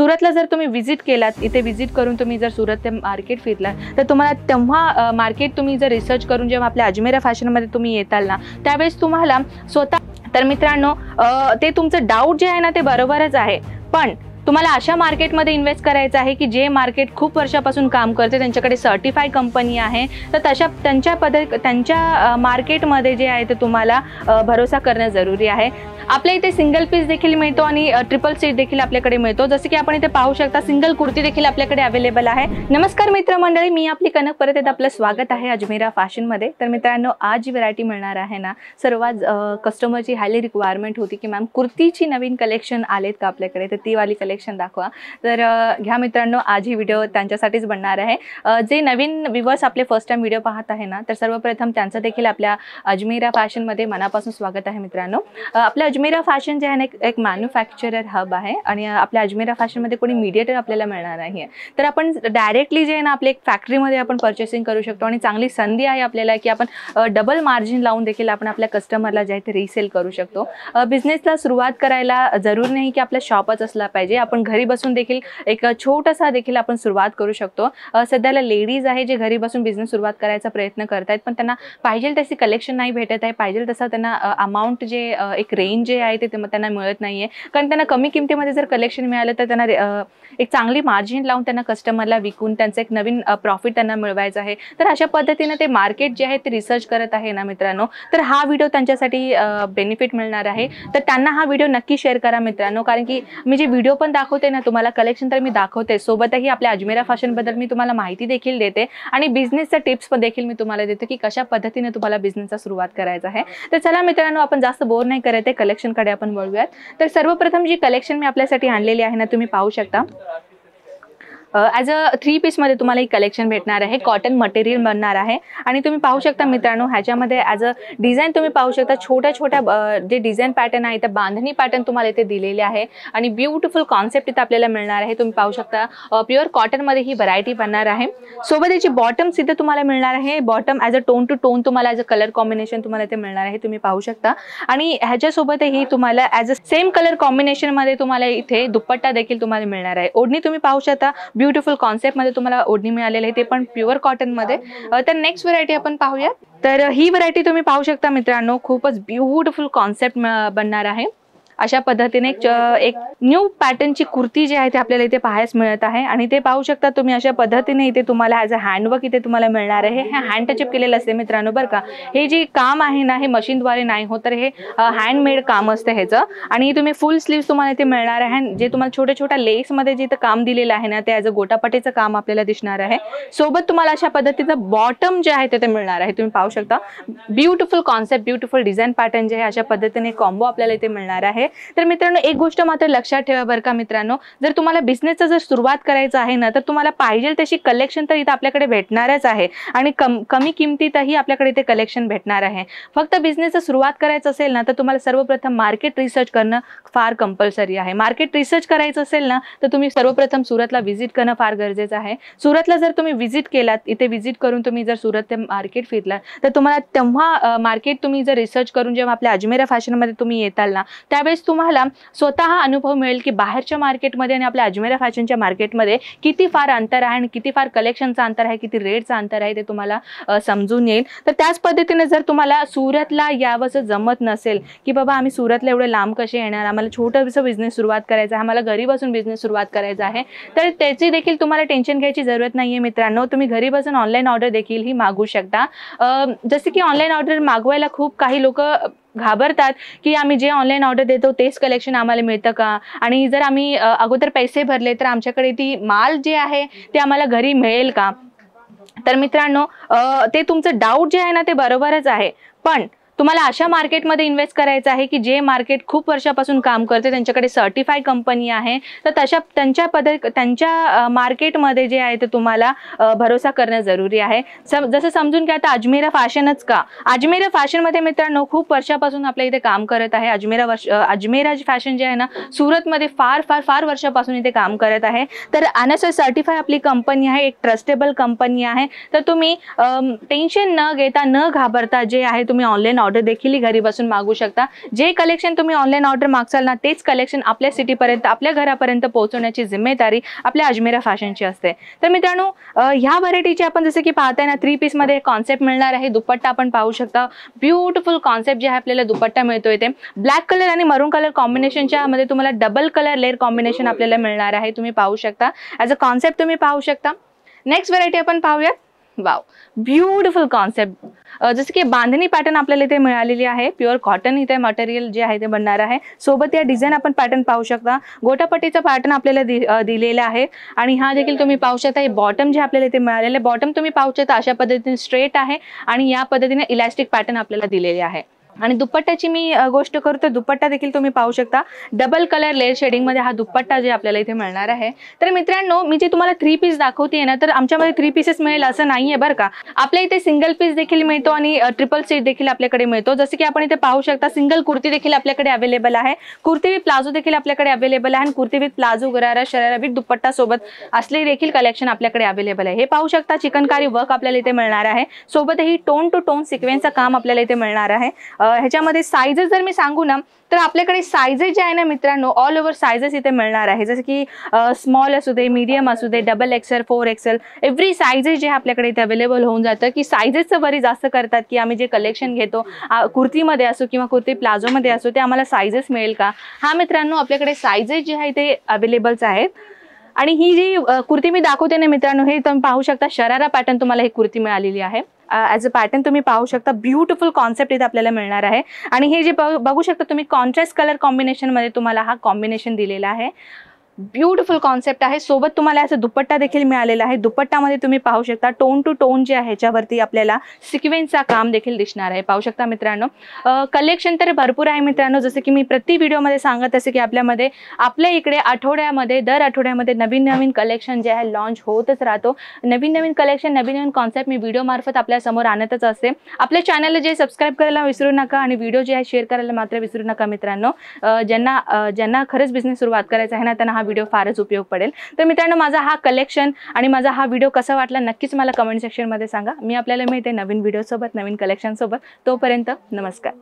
सुरतला जर तुम्ही विजिट केलात, इथे विजिट करून तुम्ही जर सुरत ते मार्केट फिरलात तर तुम्हाला तेव्हा मार्केट तुम्ही जर रिसर्च करून जेव्हा आपल्या अजमेरा फॅशनमध्ये तुम्ही येताल ना, त्यावेळेस तुम्हाला स्वतः तर मित्रांनो ते तुमचं डाऊट जे आहे ना ते बरोबरच आहे, पण तुम्हाला अशा मार्केटमध्ये इन्व्हेस्ट करायचं आहे की जे मार्केट खूप वर्षापासून काम करते, त्यांच्याकडे सर्टिफाईड कंपनी आहे, तर तशा त्यांच्या मार्केटमध्ये जे आहे ते तुम्हाला भरोसा करणं जरुरी आहे। आपल्या इथे सिंगल पीस देखील मिळतो आणि ट्रिपल सीट देखील आपल्याकडे मिळतो। जसे की आपण इथे पाहू शकता सिंगल कुर्ती देखील आपल्याकडे अवेलेबल आहे। नमस्कार मित्रमंडळी, मी आपली कनक, परत एकदा आपलं स्वागत आहे अजमेरा फॅशनमध्ये। तर मित्रांनो, आज जी व्हरायटी मिळणार आहे ना, सर्वात कस्टमरची हायली रिक्वायरमेंट होती की मॅम कुर्तीची नवीन कलेक्शन आलेत का आपल्याकडे, तर ती वाली कलेक्शन दाखवा। तर घ्या मित्रांनो, आज ही व्हिडिओ त्यांच्यासाठीच बनणार आहे। जे नवीन व्ह्यूअर्स आपले फर्स्ट टाइम व्हिडिओ पाहत आहे ना, तर सर्वप्रथम त्यांचं देखील आपल्या अजमेरा फॅशनमध्ये मनापासून स्वागत आहे। मित्रांनो, आपल्या अजमेरा फॅशन जे आहे ना एक मॅन्युफॅक्चरर हब आहे आणि आपल्या अजमेरा फॅशनमध्ये कोणी मीडिएटर आपल्याला मिळणार नाही, तर आपण डायरेक्टली जे आहे ना आपल्या एक फॅक्टरीमध्ये आपण पर्चेसिंग करू शकतो आणि चांगली संधी आहे आपल्याला की आपण डबल मार्जिन लावून देखील आपण आपल्या कस्टमरला जे आहे ते रिसेल करू शकतो। बिझनेसला सुरुवात करायला जरूर नाही की आपला शॉपच असला पाहिजे, आपण घरी बसून देखील एक छोटासा देखील आपण सुरुवात करू शकतो। सध्याला लेडीज आहे जे घरी बसून बिझनेस सुरुवात करायचा प्रयत्न करतायत, पण त्यांना पाहिजे तशी कलेक्शन नाही भेटत आहे, पाहिजे तसा त्यांना अमाऊंट जे एक रेंज जे आहे ते त्यांना मिळत नाहीये, कारण त्यांना कमी किमतीमध्ये जर कलेक्शन मिळालं तर त्यांना एक चांगली मार्जिन लावून त्यांना कस्टमरला विकून त्यांचं एक नवीन प्रॉफिट त्यांना मिळवायचं आहे। तर अशा पद्धतीने ते मार्केट जे आहे ते रिसर्च करत आहे ना मित्रांनो, तर हा व्हिडिओ त्यांच्यासाठी बेनिफिट मिळणार आहे। तर त्यांना हा व्हिडिओ नक्की शेअर करा मित्रांनो, कारण की मी जे व्हिडिओ पण दाखवते ना तुम्हाला कलेक्शन तर मी दाखवते, सोबतही आपल्या अजमेरा फॅशनबद्दल मी तुम्हाला माहिती देखील देते आणि बिझनेसच्या टिप्स पण देखील मी तुम्हाला देते की कशा पद्धतीने तुम्हाला बिझनेसचा सुरुवात करायचा आहे। तर चला मित्रांनो, आपण जास्त बोर नाही करत आहे, कलेक्शनकडे आपण वळूयात। तर सर्वप्रथम जी कलेक्शन मी आपल्यासाठी आणलेली आहे ना, तुम्ही पाहू शकता ॲज अ 3 पीसमध्ये तुम्हाला एक कलेक्शन भेटणार आहे, कॉटन मटेरियल बनणार आहे आणि तुम्ही पाहू शकता मित्रांनो ह्याच्यामध्ये ॲज अ डिझाईन तुम्ही पाहू शकता, छोट्या छोट्या जे डिझाईन पॅटर्न आहे ते बांधणी पॅटर्न तुम्हाला इथे दिलेले आहे आणि ब्युटिफुल कॉन्सेप्ट इथे आपल्याला मिळणार आहे। तुम्ही पाहू शकता प्युअर कॉटनमध्ये ही व्हरायटी बनणार आहे। सोबत याची बॉटम्स इथे तुम्हाला मिळणार आहे, bottom as a tone to tone तुम्हाला ॲज अ कलर कॉम्बिनेशन तुम्हाला इथे मिळणार आहे, तुम्ही पाहू शकता। आणि ह्याच्यासोबतही तुम्हाला ॲज अ सेम कलर कॉम्बिनेशनमध्ये तुम्हाला इथे दुपट्टा देखील तुम्हाला मिळणार आहे। ओढणी तुम्ही पाहू शकता, ब्युटिफुल कॉन्सेप्ट मध्ये तुम्हाला ओढणी मिळालेली आहे, ते पण प्युअर कॉटन मध्ये। तर नेक्स्ट व्हरायटी आपण पाहूया। तर ही व्हरायटी तुम्ही पाहू शकता मित्रांनो, खूपच ब्युटिफुल कॉन्सेप्ट बनणार आहे। अशा पद्धतीने एक न्यू पॅटर्नची कुर्ती जी आहे ते आपल्याला इथे पाहायला मिळत आहे आणि ते पाहू शकता तुम्ही अशा पद्धतीने इथे तुम्हाला ॲज अ हँडवर्क इथे तुम्हाला मिळणार आहे। हे हँड टचअप केलेलं असते मित्रांनो बरं का, हे जे काम आहे ना हे मशीनद्वारे नाही होत, तर हे हँडमेड काम असतं ह्याचं आणि तुम्ही फुल स्लीव्स तुम्हाला इथे मिळणार आहे। जे तुम्हाला छोट्या छोट्या लेसमध्ये जे इथं काम दिलेलं आहे ना ते ॲज अ गोटापटीचं काम आपल्याला दिसणार आहे। सोबत तुम्हाला अशा पद्धतीचं बॉटम जे आहे ते मिळणार आहे, तुम्ही पाहू शकता beautiful concept, beautiful design pattern जे आहे अशा पद्धतीने कॉम्बो आपल्याला इथे मिळणार आहे। तर मित्रांनो, एक गोष्ट मात्र लक्षात ठेवा बरं का मित्रांनो, जर तुम्हाला बिझनेसचा जर सुरुवात करायचं आहे ना, तर तुम्हाला पाहिजे तशी कलेक्शन तर इथे आपल्याकडे भेटणारच आहे आणि कमी किमतीतही आपल्याकडे इथे कलेक्शन भेटणार आहे। फक्त बिझनेसचा सुरुवात करायचं असेल ना, तर तुम्हाला सर्वप्रथम मार्केट रिसर्च करणं फार कंपल्सरी आहे। मार्केट रिसर्च करायचं असेल ना, तर तुम्ही सर्वप्रथम सुरतला व्हिजिट करणं फार गरजेचं आहे। सुरतला जर तुम्ही व्हिजिट केलात, इथे व्हिजिट करून तुम्ही जर सुरत ते मार्केट फिरलात, तर तुम्हाला तेव्हा मार्केट तुम्ही जर रिसर्च करून जेव्हा आपल्या अजमेरा फॅशनमध्ये तुम्ही येताल ना, त्यावेळेस तुम्हाला स्वतः अनुभव मिळेल की बाहेरच्या मार्केटमध्ये आणि आपल्या अजमेरा फॅशनच्या मार्केटमध्ये किती फार अंतर आहे आणि किती फार कलेक्शनचं अंतर आहे, किती रेटचं अंतर आहे ते तुम्हाला समजून येईल। तर त्याच पद्धतीने जर तुम्हाला सुरतला यावंसं जमत नसेल की बाबा आम्ही सुरतला एवढे लांब कसे येणार, आम्हाला छोटंसं बिझनेस सुरुवात करायचा आहे, आम्हाला घरी बसून बिझनेस सुरुवात करायचा आहे, तर त्याची देखील तुम्हाला टेन्शन घ्यायची जरूरत नाहीये मित्रांनो। तुम्ही घरी बसून ऑनलाईन ऑर्डर देखील ही मागवू शकता। जसे की ऑनलाईन ऑर्डर मागवायला खूप काही लोक घाबरतात की आम्ही जे ऑनलाईन ऑर्डर देतो तेच कलेक्शन आम्हाला मिळतं का, आणि जर आम्ही अगोदर पैसे भरले तर आमच्याकडे ती माल जे आहे ते आम्हाला घरी मिळेल का। तर मित्रांनो, ते तुमचं डाऊट जे आहे ना ते बरोबरच आहे, पण तुम्हाला अशा मार्केटमध्ये इन्व्हेस्ट करायचं आहे की जे मार्केट खूप वर्षापासून काम करते, त्यांच्याकडे सर्टिफाईड कंपनी आहे, तर त्यांच्या मार्केटमध्ये जे आहे ते तुम्हाला भरोसा करणं जरुरी आहे। जसं समजून घ्या आता अजमेरा फॅशनच का, अजमेरा फॅशनमध्ये मित्रांनो खूप वर्षापासून आपल्या इथे काम करत आहे। अजमेरा फॅशन जे आहे ना सुरतमध्ये फार फार फार वर्षापासून इथे काम करत आहे। तर NSI सर्टिफाय आपली कंपनी आहे, एक ट्रस्टेबल कंपनी आहे। तर तुम्ही टेन्शन न घेता न घाबरता जे आहे तुम्ही ऑनलाईन ऑर्डर देखील घरी बसून मागू शकता. जे कलेक्शन तुम्ही ऑनलाईन ऑर्डर मागसाल ना तेच कलेक्शन आपल्या सिटीपर्यंत आपल्या घरापर्यंत पोहोचवण्याची जिम्मेदारी आपल्या अजमेरा फॅशनची असते. तर मित्रांनो ह्या व्हरायटीची आपण जसं की पाहताय ना 3 पीसमध्ये कॉन्सेप्ट मिळणार आहे. दुपट्टा आपण पाहू शकता. ब्युटिफुल कॉन्सेप्ट जे आहे आपल्याला दुपट्टा मिळतोय ते ब्लॅक कलर आणि मरून कलर कॉम्बिनेशनच्या मध्ये तुम्हाला डबल कलर लेअर कॉम्बिनेशन आपल्याला मिळणार आहे. तुम्ही पाहू शकता ॲज अ कॉन्सेप्ट तुम्ही पाहू शकता. नेक्स्ट व्हरायटी आपण पाहूयात. Wow, beautiful concept. जसं की बांधणी पॅटर्न आपल्याला इथे मिळालेली आहे. प्युअर कॉटन इथे मटेरियल जे आहे ते बनणार आहे. सोबत या डिझाईन आपण पॅटर्न पाहू शकता. गोटापट्टीचा पॅटर्न आपल्याला दिलेला आहे आणि हा देखील तुम्ही पाहू शकता. हे बॉटम जे आपल्याला इथे मिळालेले बॉटम तुम्ही पाहू शकता अशा पद्धतीने स्ट्रेट आहे आणि या पद्धतीने इलास्टिक पॅटर्न आपल्याला दिलेले आहे. आणि दुपट्ट्याची मी गोष्ट करू तर दुपट्टा देखील तुम्ही पाहू शकता. डबल कलर लेअर शेडिंगमध्ये हा दुपट्टा जे आपल्याला इथे मिळणार आहे. तर मित्रांनो मी जे तुम्हाला 3 पीस दाखवते ना तर आमच्यामध्ये 3 पीसेस मिळेल असं नाही आहे बरं का. आपल्या इथे सिंगल पीस देखील मिळतो आणि ट्रिपल सीट देखील आपल्याकडे मिळतो. जसं की आपण इथे पाहू शकता सिंगल कुर्ती देखील आपल्याकडे अवेलेबल आहे. कुर्ती विथ प्लाझो देखील आपल्याकडे अवेलेबल आहे आणि कुर्ती विथ प्लाझो गरारा शरारा विथ दुपट्टा सोबत असले देखील कलेक्शन आपल्याकडे अवेलेबल आहे. हे पाहू शकता चिकनकारी वर्क आपल्याला इथे मिळणार आहे. सोबतही टोन टू टोन सिक्वेन्सचं काम आपल्याला इथे मिळणार आहे. ह्याच्यामध्ये साइजेस जर मी सांगू ना तर आपल्याकडे साइजेस जे आहे ना मित्रांनो ऑल ओव्हर साइजेस इथे मिळणार आहे. जसं की स्मॉल असू दे, मीडियम असू दे, XXL 4XL एव्हरी साइजेस जे आपल्याकडे इथे अवेलेबल होऊन जातं. की साइजेसचं बरी जास्त करतात की आम्ही जे कलेक्शन घेतो कुर्तीमध्ये असो किंवा कुर्ती प्लाझोमध्ये असो ते आम्हाला साइजेस मिळेल का. हा मित्रांनो आपल्याकडे साइजेस जे आहे ते अवेलेबल्स आहेत. आणि ही जी कुर्ती मी दाखवते ना मित्रांनो हे तुम्ही पाहू शकता शरारा पॅटर्न तुम्हाला ही कुर्ती मिळालेली आहे. ॲज अ पॅटर्न तुम्ही पाहू शकता. ब्युटिफुल कॉन्सेप्ट इथे आपल्याला मिळणार आहे. आणि हे जे बघू शकता तुम्ही कॉन्ट्रास्ट कलर कॉम्बिनेशनमध्ये तुम्हाला हा कॉम्बिनेशन दिलेला आहे. ब्युटिफुल कॉन्सेप्ट आहे. सोबत तुम्हाला असं दुपट्टा देखील मिळालेला आहे. दुपट्टामध्ये तुम्ही पाहू शकता टोन टू टोन जे आहे ह्याच्यावरती आपल्याला सिक्वेन्सचा काम देखील दिसणार आहे. पाहू शकता मित्रांनो कलेक्शन तर भरपूर आहे मित्रांनो. जसं की मी प्रति व्हिडिओमध्ये सांगत असे की आपल्या इकडे दर आठवड्यामध्ये नवीन नवीन कलेक्शन जे आहे लॉन्च होतच राहतो. नवीन कलेक्शन नवीन कॉन्सेप्ट मी व्हिडिओमार्फत आपल्यासमोर आणतच असते. आपल्या चॅनलला जे सबस्क्राईब करायला विसरू नका आणि व्हिडिओ जे आहे शेअर करायला मात्र विसरू नका मित्रांनो. ज्यांना खरंच बिझनेस सुरुवात करायचा आहे ना त्यांना व्हिडिओ फारच उपयोग पडेल. तर मित्रांनो माझा हा कलेक्शन आणि माझा हा व्हिडिओ कसा वाटला नक्कीच मला कमेंट सेक्शनमध्ये सांगा. मी आपल्याला मिळते नवीन व्हिडिओ सोबत नवीन कलेक्शन सोबत. तोपर्यंत नमस्कार.